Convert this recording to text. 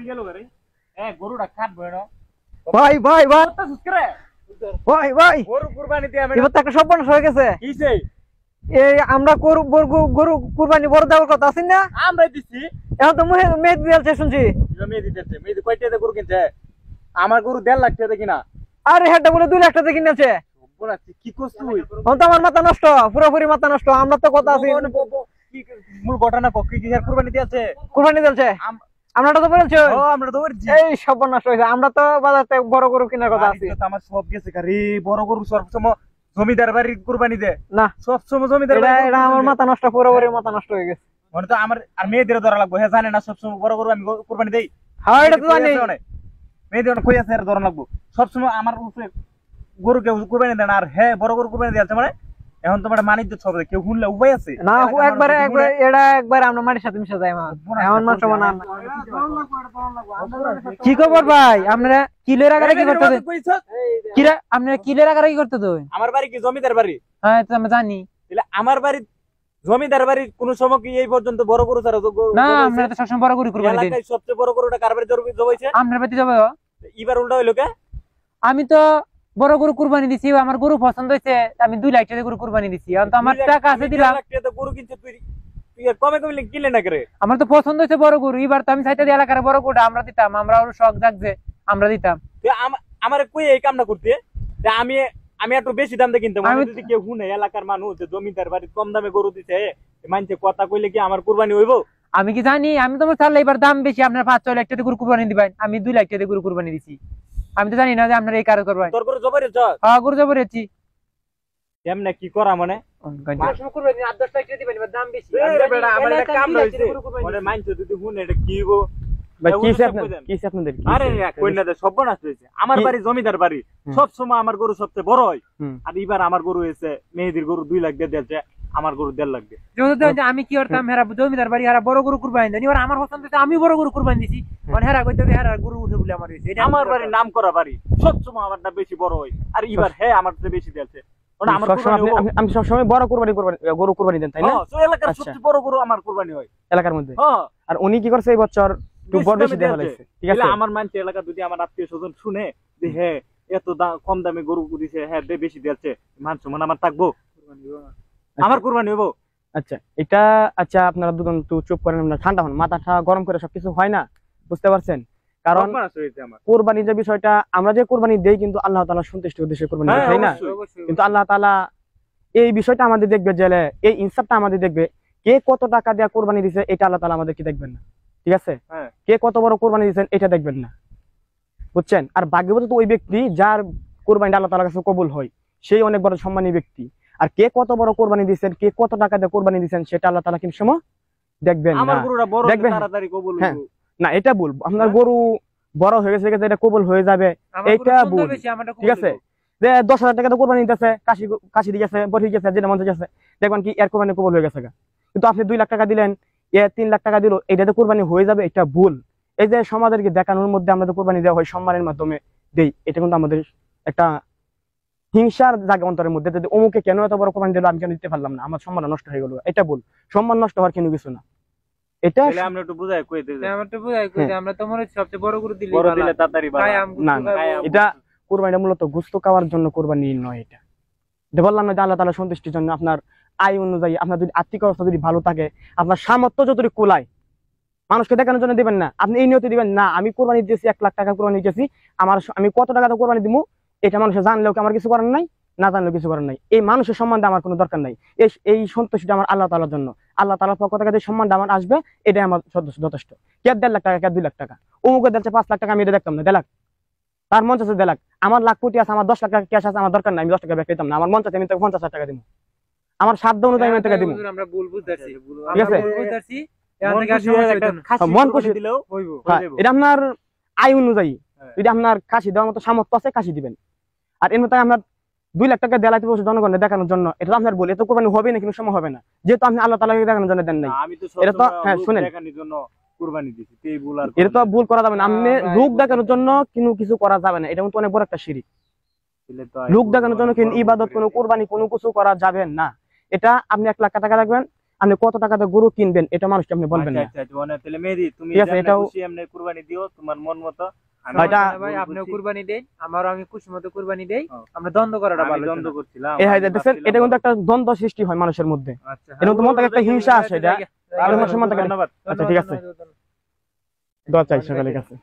কই গেল রে গরুটা কাটবো না ভাই ভাই ভাই ভাই ভাই গরু কুরবানি দিয়ে আমি এবার তো একটা সর্বনাশ হয়ে গেছে। কিছে এই আমরা গরু গরু কুরবানি বড় দেওয়ার কথা আছে না, আমরা দিছি এখন তো মেয়ে দিয়েছে শুনছি। জমি দিতেছে মেয়ে কয়টাতে গরু কিনছে? আমার গরু 1.5 লাখ টাকা কিনা। আরে হেডটা বলে 2 লাখ টাকা কিনেছে। বলাচ্ছি কি করছ তুই? এখন তো আমার মাথা নষ্ট, পুরোপুরি মাথা নষ্ট। আমরা তো কথা আছে কি মূল ঘটনা কি কি কুরবানি দিয়েছে? কুরবানি দিয়েছে আমরা তো বলেছি। ও আমরা তো বলছি এই সর্বনাশ হয়েছে। আমরা তো বাজারে বড় গরু কেনার কথা আছে। আমার সব গেছে গাড়ি বড় গরু সবসময় জমিদার বাড়ির কুরবানি দে না, সবসময় জমিদার এটা আমার মাথা নষ্ট, পুরোপুরি মাথা নষ্ট হয়ে গেছে। মানে তো আমার আর মেয়েদের ধরা লাগবো। হ্যাঁ জানে না সবসময় বড় গরু আমি কুরবানি দেই। হ্যাঁ এটা তো জানি। মেয়েদের অনেক কই আছে এর ধরা লাগবো। সবসময় আমার উপরে গরু কেউ কুরবানি দেয় না। আর হ্যাঁ বড় গরু কুরবানি দিয়েছে মানে এখন তোমার মানিজ্য সব কেউ শুনলে উপায় আছে না। একবারে এটা একবার আমরা মাটির সাথে মিশে যাই। এমন মানুষ না। কি খবর ভাই? আপনারা কিলের আগারে কি করতে? কিরা আপনারা কিলের আগারে কি করতে? তো আমার বাড়ি কি জমিদার বাড়ি? হ্যাঁ তো আমি জানি। তাহলে আমার বাড়ি জমিদার বাড়ি কোন সময় কি এই পর্যন্ত বড় গরু ছাড়া না, আপনারা তো সবসময় বড় গরু কুরবানি দেন। এলাকায় সবচেয়ে বড় গরুটা কার বাড়ি জবাইছে? আপনার বাড়ি যাবে। এবার উল্টা হইলো কে? আমি তো বড় গরু কুরবানি দিছি, আমার গরু পছন্দ হয়েছে, আমি 2 লাখ টাকা গরু কুরবানি দিছি। এখন তো আমার টাকা আছে দিলাম। গরু কিনছে তুই কমে কমে কিনলে না করে? আমার তো পছন্দ হয়েছে বড় গরু। এবার তো আমি চাইতে দিই এলাকার বড় গরুটা আমরা দিতাম। আমরা ওর শখ জাগছে আমরা দিতাম। আমার কই এই কামটা করতে আমি আমি একটু বেশি দাম দিয়ে কিনতাম। আমি যদি কেউ শুনে এলাকার মানুষ যে জমিদার বাড়ি কম দামে গরু দিছে মানছে কথা কইলে কি আমার কুরবানি হইব? আমি কি জানি? আমি তোমার চাইলে এবার দাম বেশি, আপনার 5-6 লাখ টাকা গরু কুরবানি দিবেন, আমি 2 লাখ টাকা গরু কুরবানি দিছি। আমি তো জানি না যে আপনার এই কারো করবেন। তোর গরু জবাই রেছ? হ্যাঁ গরু জবাই রেছি। এমনে কি করা মানে? মাসুম কুরবানি 8-10 লাখ টাকা দিবেন, এবার দাম বেশি। আরে বেটা আমার একটা কাম হইছে মানে মানছে যদি শুনে এটা কি গো ভাই কিছে আপনাদের আরে কই না দে সর্বনাশ হইছে। আমার বাড়ি জমিদার বাড়ি, সব সময় আমার গরু সবচেয়ে বড় হয়। আর এবার আমার গরু হইছে মেহেদির গরু 2 লাখ দিয়ে দিয়েছে, আমার গরু 1.5 লাখ দিয়ে। যদি আমি কি করতাম, হেরা জমিদার বাড়ি হেরা বড় গরু কুরবানি দেন, এবার আমার পছন্দ হইছে আমি বড় গরু কুরবানি দিছি। মানে হেরা কইতে হেরা গরু উঠে বলে আমার হইছে। এটা আমার বাড়ি নাম করা বাড়ি, সব সময় আমারটা বেশি বড় হয়। আর এবার হ্যাঁ আমার চেয়ে বেশি দিয়েছে। আমি সবসময় বড় গরু কুরবানি দেন, তাই না? এলাকার সবচেয়ে বড় গরু আমার কুরবানি হয় এলাকার মধ্যে। আর উনি কি করছে এই বছর বড় বেশি দেয়া হইছে। ঠিক আছে, আমার মানছে এলাকা যদি আমার আত্মীয় স্বজন শুনে যে হ্যাঁ এত কম দামে গরু দিছে, হ্যাঁ বেশি দিচ্ছে, মানছো মানে আমার থাকবো, আমার কুরবানি হইব। আচ্ছা এটা আচ্ছা আপনারা দুজন তো চুপ করেন, না ঠান্ডা হন, মাথাটা গরম করে সবকিছু হয় না, বুঝতে পারছেন? কারণ কুরবানি যে বিষয়টা আমরা যে কুরবানি দেই কিন্তু আল্লাহ তাআলা সন্তুষ্টির উদ্দেশ্যে কুরবানি দেই, তাই না? কিন্তু আল্লাহ তাআলা এই বিষয়টা আমাদের দেখবে, যে এই ইনসাফটা আমাদের দেখবে, কে কত টাকা দিয়ে কুরবানি দিছে এটা আল্লাহ তাআলা আমাদের কি দেখবেন না। ঠিক আছে, কে কত বড় কুরবানি দিয়েছেন এটা দেখবেন না, বুঝছেন? আর ভাগ্যবতী তো ওই ব্যক্তি যার কুরবানিটা আল্লাহ তাআলার কাছে কবুল হয়, সেই অনেক বড় সম্মানী ব্যক্তি। আর কে কত বড় কুরবানি দিয়েছেন, কে কত টাকা দিয়ে কুরবানি দিয়েছেন সেটা আল্লাহ তাআলা কিন্তু সময় দেখবেন না। দেখবেন না, এটা ভুল। আপনার গরু বড় হয়ে গেছে, এটা কবুল হয়ে যাবে, এটা ভুল। ঠিক আছে, যে 10,000 টাকা কুরবানি দিতেছে, কাশি দিয়ে গেছে, বড়ি গেছে, যেটা মন চাইছে, দেখবেন কি এর কুরবানি কবুল হয়ে গেছে। কিন্তু আপনি 2 লাখ টাকা দিলেন, 3 লাখ টাকা দিল, এটাতে কুরবানি হয়ে যাবে, এটা ভুল। এই যে সমাজেরকে দেখানোর মধ্যে আমাদের কুরবানি দেওয়া হয় সম্মানের মাধ্যমে দেই, এটা কিন্তু আমাদের একটা হিংসার জায়গা অন্তরের মধ্যে। যদি অমুকে কেন এত বড় কুরবানি দিল আমি কেন দিতে পারলাম না, আমার সম্মান নষ্ট হয়ে গেল, এটা ভুল। সম্মান নষ্ট হওয়ার কোনো কিছু না। এটা আমরা একটু বুঝাই কই দিই, আমরা তোমার সবচেয়ে বড় গরু দিলে বড় দিলে তাড়াতাড়ি না, এটা কুরবানিটা মূলত গোশত খাওয়ার জন্য কুরবানি নয়। এটা বললাম না যে আল্লাহ তাআলার সন্তুষ্টির জন্য। আপনার আয় অনুযায়ী আপনার যদি আর্থিক অবস্থা যদি ভালো থাকে, আপনার সামর্থ্য যতটুকু কুলায়, মানুষকে দেখানোর জন্য দিবেন না। আপনি এই নিয়তে দিবেন না আমি কুরবানি দিয়েছি 1 লাখ টাকা কুরবানি দিয়েছি, আমি কত টাকা কুরবানি দিব এটা মানুষ জানলেও কি আমার কিছু করার নাই, না জানলেও কিছু করার নাই। এই মানুষের সম্মানটা আমার কোনো দরকার নাই। এই সন্তুষ্টিটা আমার আল্লাহ তাআলার জন্য। আল্লাহ তাআলার পক্ষ থেকে যে সম্মানটা আমার আসবে এটাই আমার যথেষ্ট। কে 1.5 লাখ টাকা, কে 2 লাখ টাকা, অমুকে দিচ্ছে 5 লাখ টাকা, আমি এটা দেখতাম না। 1.5 লাখ তার মন চাচ্ছে 1.5 লাখ, আমার লাখ কোটি আছে, আমার 10 লাখ টাকা ক্যাশ আছে, আমার দরকার নাই, আমি 10 টাকা ব্যাক পেতাম না। আমার মন চাচ্ছে আমি তাকে 50,000 টাকা দিব, আমার সাধ্য অনুযায়ী আমি টাকা দিব। আমরা ভুল বুঝতেছি, ঠিক আছে, মন খুশি দিলেও হইব। এটা আপনার আয় অনুযায়ী, যদি আপনার কাশি দেওয়ার মতো সামর্থ্য আছে কাশি দিবেন। আর এর মধ্যে আপনার 2 লাখ টাকা দেলাইতে বসে জনগণকে দেখানোর জন্য, এটা তো আপনার বলে এত কোরবানি হবে না, কিন্তু সময় হবে না, যেহেতু আপনি আল্লাহ তাআলাকে দেখানোর জন্য দেন নাই। এটা তো হ্যাঁ শুনেন, এটা তো ভুল করা যাবে না। আপনি লোক দেখানোর জন্য কোনো কিছু করা যাবে না, এটা কিন্তু অনেক বড় একটা শিরক। লোক দেখানোর জন্য কিন্তু ইবাদত, কোনো কুরবানি, কোনো কিছু করা যাবে না। এটা আপনি 1 লাখ টাকা রাখবেন, আপনি কত টাকাতে গরু কিনবেন এটা মানুষকে আপনি বলবেন না। আচ্ছা আচ্ছা মানে তাহলে মেহেদি তুমি ঠিক আছে, যেমনে এটাও খুশি এমনি কুরবানি দিও তোমার মন মতো। আমি এটা ভাই আপনি কুরবানি দেন, আমারও আমি খুশি মতো কুরবানি দেই, আমরা দ্বন্দ্ব করাটা আমি ভালো দ্বন্দ্ব না। করছিলাম এই হয় আমি দেখছেন, ভাবছিলাম এটা কিন্তু একটা দ্বন্দ্ব সৃষ্টি হয় মানুষের মধ্যে, আচ্ছা এরকম তো মন থেকে একটা হিংসা আসে, এটা ভালো মানুষের মন থেকে। ধন্যবাদ। আচ্ছা ঠিক আছে, দোয়া চাই সকালের কাছে।